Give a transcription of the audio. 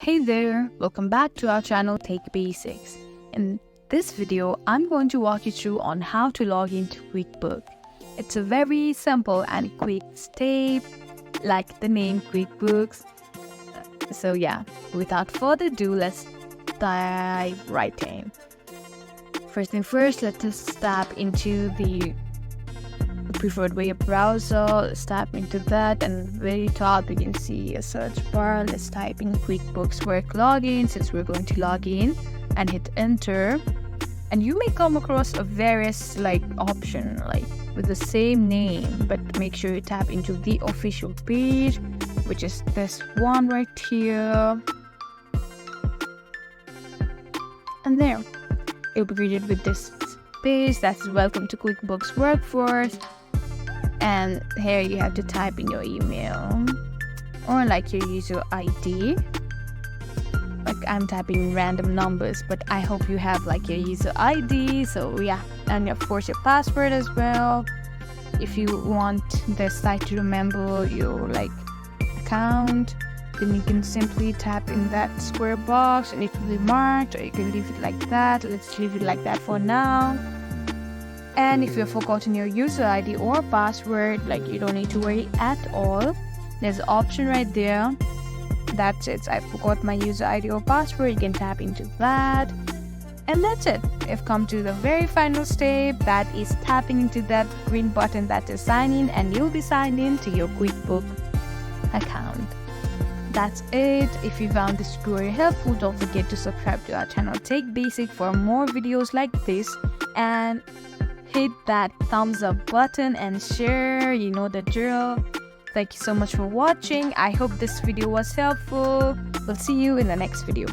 Hey there, welcome back to our channel Tech Basics. In this video, I'm going to walk you through on how to log into QuickBooks. It's a very simple and quick step, like the name QuickBooks. So yeah, without further ado, let's dive right in. First thing first, let us tap into the preferred web browser. Let's tap into that, and very top you can see a search bar. Let's type in QuickBooks Work Login since we're going to log in, and hit enter. And you may come across a various option with the same name, but make sure you tap into the official page, which is this one right here. And there, you'll be greeted with this page that's welcome to QuickBooks Workforce. And here you have to type in your email or your user ID. I'm typing random numbers, but I hope you have your user ID. So yeah, and of course your password as well. If you want the site to remember your account, then you can simply tap in that square box and it will be marked, or you can leave it like that. Let's leave it like that for now. And if you've forgotten your user ID or password, you don't need to worry at all. There's an option right there that says I forgot my user ID or password. You can tap into that, and that's it. You've come to the very final step, that is tapping into that green button that is sign in, and you'll be signed in to your QuickBooks account. That's it. If you found this tutorial helpful, don't forget to subscribe to our channel Tech Basic for more videos like this, and hit that thumbs up button and share. You know the drill. Thank you so much for watching. I hope this video was helpful. We'll see you in the next video.